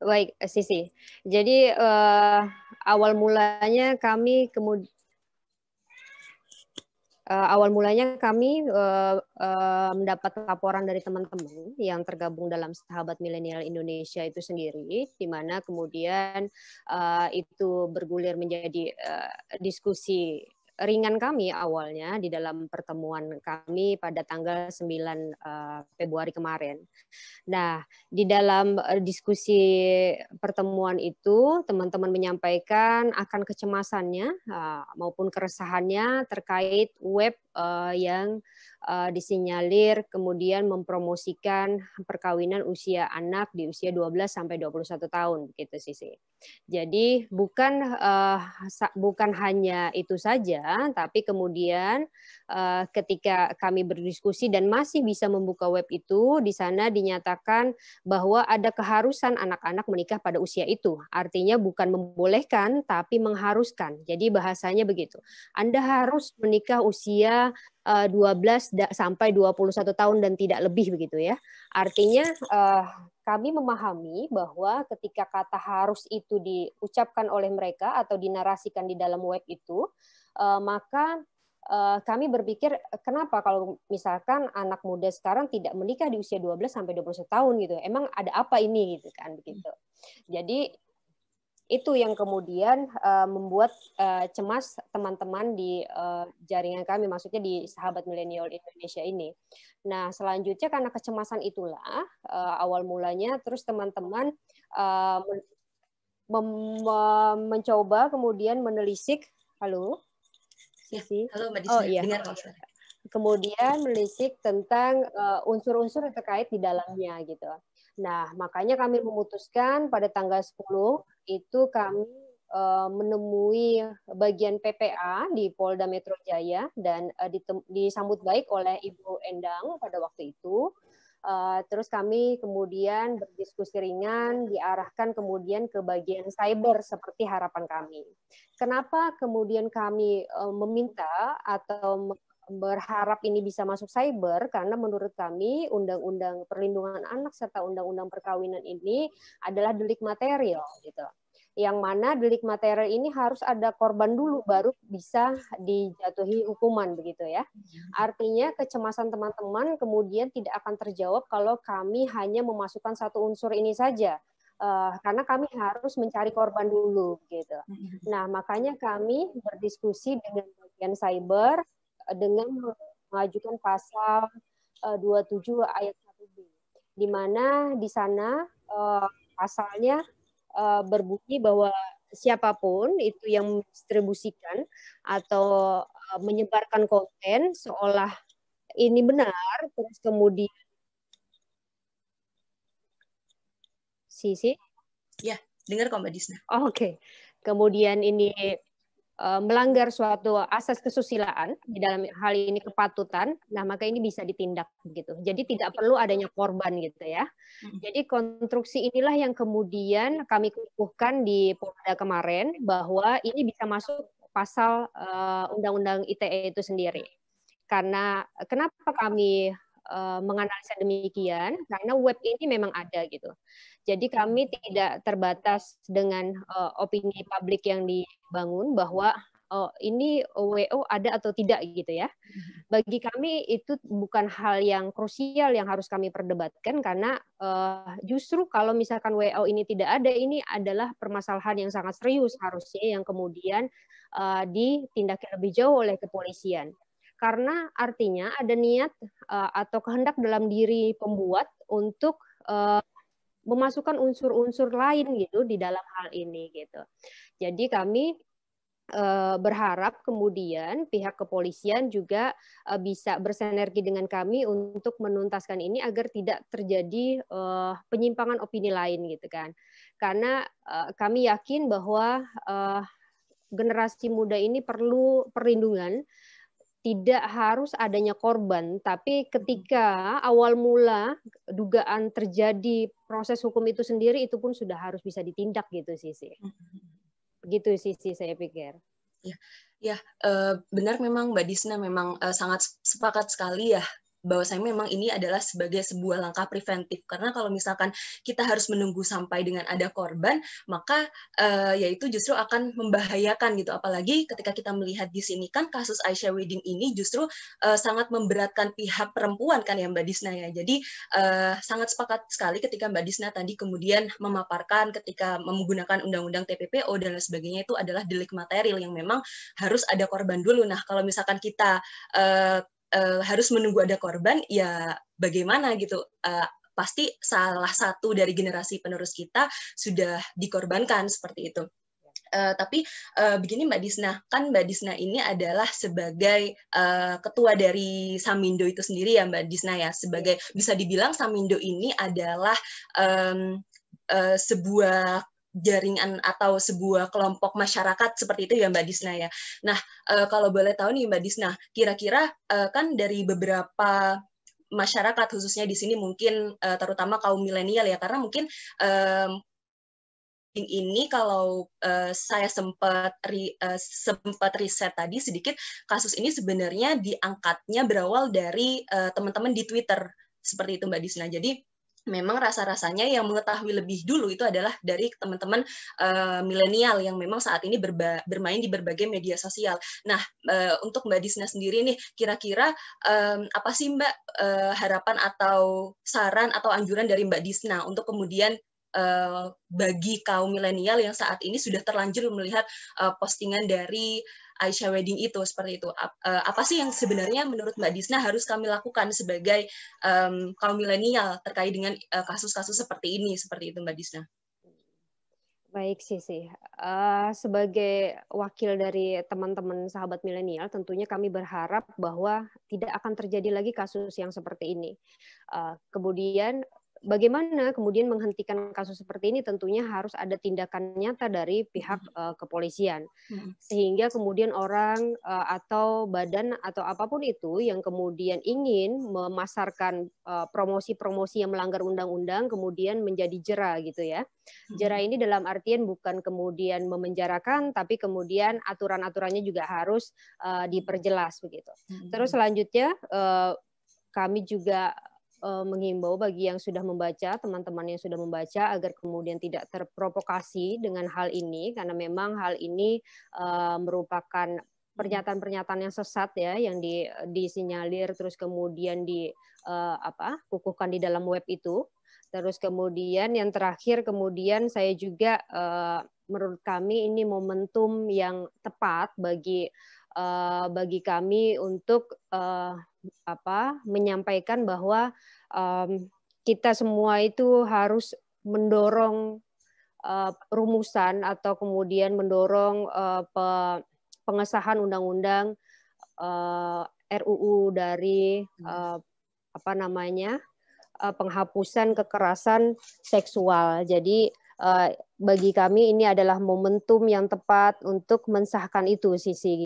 Baik, Sisi. Jadi awal mulanya kami mendapat laporan dari teman-teman yang tergabung dalam Sahabat Milenial Indonesia itu sendiri, di mana kemudian itu bergulir menjadi diskusi ringan kami awalnya di dalam pertemuan kami pada tanggal 9 Februari kemarin. Nah, di dalam diskusi pertemuan itu, teman-teman menyampaikan akan kecemasannya maupun keresahannya terkait web yang disinyalir kemudian mempromosikan perkawinan usia anak di usia 12 sampai 21 tahun gitu Sisi. Jadi bukan hanya itu saja, tapi kemudian ketika kami berdiskusi dan masih bisa membuka web itu, di sana dinyatakan bahwa ada keharusan anak-anak menikah pada usia itu. Artinya bukan membolehkan, tapi mengharuskan. Jadi bahasanya begitu. Anda harus menikah usia 12 sampai 21 tahun dan tidak lebih begitu ya. Artinya kami memahami bahwa ketika kata harus itu diucapkan oleh mereka atau dinarasikan di dalam web itu, maka kami berpikir kenapa kalau misalkan anak muda sekarang tidak menikah di usia 12 sampai 21 tahun gitu. Emang ada apa ini gitu kan begitu. Jadi itu yang kemudian membuat cemas teman-teman di jaringan kami, maksudnya di Sahabat Milenial Indonesia ini. Nah, selanjutnya karena kecemasan itulah awal mulanya terus teman-teman mencoba kemudian menelisik, halo? Sisi. Ya, halo Mbak Disna, iya. dengar. Kemudian menelisik tentang unsur-unsur yang terkait di dalamnya gitu. Nah, makanya kami memutuskan pada tanggal 10 itu kami menemui bagian PPA di Polda Metro Jaya dan disambut baik oleh Ibu Endang pada waktu itu. Terus kami kemudian berdiskusi ringan, diarahkan kemudian ke bagian cyber seperti harapan kami. Kenapa kemudian kami meminta atau berharap ini bisa masuk cyber? Karena menurut kami Undang-Undang Perlindungan Anak serta Undang-Undang Perkawinan ini adalah delik material gitu. Yang mana delik material ini harus ada korban dulu baru bisa dijatuhi hukuman begitu ya. Artinya kecemasan teman-teman kemudian tidak akan terjawab kalau kami hanya memasukkan satu unsur ini saja. Karena kami harus mencari korban dulu gitu. Nah, makanya kami berdiskusi dengan bagian cyber dengan mengajukan pasal 27 ayat 1B, di mana di sana pasalnya berbunyi bahwa siapapun itu yang mendistribusikan atau menyebarkan konten seolah ini benar, terus kemudian Sisi? Ya, dengar kok Mbak Disna. Oke. Kemudian ini melanggar suatu asas kesusilaan, di dalam hal ini kepatutan, nah maka ini bisa ditindak begitu. Jadi tidak perlu adanya korban gitu ya. Jadi konstruksi inilah yang kemudian kami kukuhkan di Polda kemarin bahwa ini bisa masuk pasal Undang-Undang ITE itu sendiri. Karena kenapa kami menganalisa demikian? Karena web ini memang ada gitu. Jadi kami tidak terbatas dengan opini publik yang dibangun bahwa ini WO ada atau tidak gitu ya. Bagi kami itu bukan hal yang krusial yang harus kami perdebatkan karena justru kalau misalkan WO ini tidak ada, ini adalah permasalahan yang sangat serius harusnya yang kemudian ditindak lebih jauh oleh kepolisian. Karena artinya ada niat atau kehendak dalam diri pembuat untuk memasukkan unsur-unsur lain gitu di dalam hal ini gitu. Jadi kami berharap kemudian pihak kepolisian juga bisa bersinergi dengan kami untuk menuntaskan ini agar tidak terjadi penyimpangan opini lain gitu kan. Karena kami yakin bahwa generasi muda ini perlu perlindungan. Tidak harus adanya korban, tapi ketika awal mula dugaan terjadi proses hukum itu sendiri, itu pun sudah harus bisa ditindak gitu Sisi. Begitu Sisi saya pikir. Ya, benar memang Mbak Disna memang sangat sepakat sekali ya bahwasanya memang ini adalah sebagai sebuah langkah preventif, karena kalau misalkan kita harus menunggu sampai dengan ada korban, maka yaitu justru akan membahayakan gitu, apalagi ketika kita melihat di sini kan kasus Aisyah Wedding ini justru sangat memberatkan pihak perempuan kan ya Mbak Disna ya. Jadi sangat sepakat sekali ketika Mbak Disna tadi kemudian memaparkan ketika menggunakan undang-undang TPPO dan lain sebagainya itu adalah delik material yang memang harus ada korban dulu. Nah, kalau misalkan kita harus menunggu ada korban, ya bagaimana gitu? Pasti salah satu dari generasi penerus kita sudah dikorbankan seperti itu. Tapi begini Mbak Disna, kan Mbak Disna ini adalah sebagai ketua dari Samindo itu sendiri ya Mbak Disna ya, sebagai bisa dibilang Samindo ini adalah sebuah jaringan atau sebuah kelompok masyarakat seperti itu ya Mbak Disna ya. Nah, kalau boleh tahu nih Mbak Disna, kira-kira kan dari beberapa masyarakat khususnya di sini mungkin terutama kaum milenial ya, karena mungkin ini kalau saya sempat riset tadi sedikit, kasus ini sebenarnya diangkatnya berawal dari teman-teman di Twitter seperti itu Mbak Disna. Jadi memang rasa-rasanya yang mengetahui lebih dulu itu adalah dari teman-teman milenial yang memang saat ini bermain di berbagai media sosial. Nah, untuk Mbak Disna sendiri nih, kira-kira apa sih Mbak harapan atau saran atau anjuran dari Mbak Disna untuk kemudian bagi kaum milenial yang saat ini sudah terlanjur melihat postingan dari Aisyah Wedding itu seperti itu. Apa sih yang sebenarnya menurut Mbak Disna harus kami lakukan sebagai kaum milenial terkait dengan kasus-kasus seperti ini, seperti itu Mbak Disna? Baik Sisi, sebagai wakil dari teman-teman sahabat milenial, tentunya kami berharap bahwa tidak akan terjadi lagi kasus yang seperti ini. Kemudian bagaimana kemudian menghentikan kasus seperti ini, tentunya harus ada tindakan nyata dari pihak kepolisian. Sehingga kemudian orang atau badan atau apapun itu yang kemudian ingin memasarkan promosi-promosi yang melanggar undang-undang kemudian menjadi jera gitu ya. Jera ini dalam artian bukan kemudian memenjarakan, tapi kemudian aturan-aturannya juga harus diperjelas begitu. Terus selanjutnya kami juga menghimbau bagi yang sudah membaca, teman-teman yang sudah membaca agar kemudian tidak terprovokasi dengan hal ini, karena memang hal ini merupakan pernyataan-pernyataan yang sesat ya, yang disinyalir terus kemudian kukuhkan di dalam web itu. Terus kemudian yang terakhir kemudian saya juga menurut kami ini momentum yang tepat bagi kami untuk menyampaikan bahwa kita semua itu harus mendorong rumusan atau kemudian mendorong pengesahan undang-undang RUU dari penghapusan kekerasan seksual. Jadi bagi kami ini adalah momentum yang tepat untuk mensahkan itu, Sisi.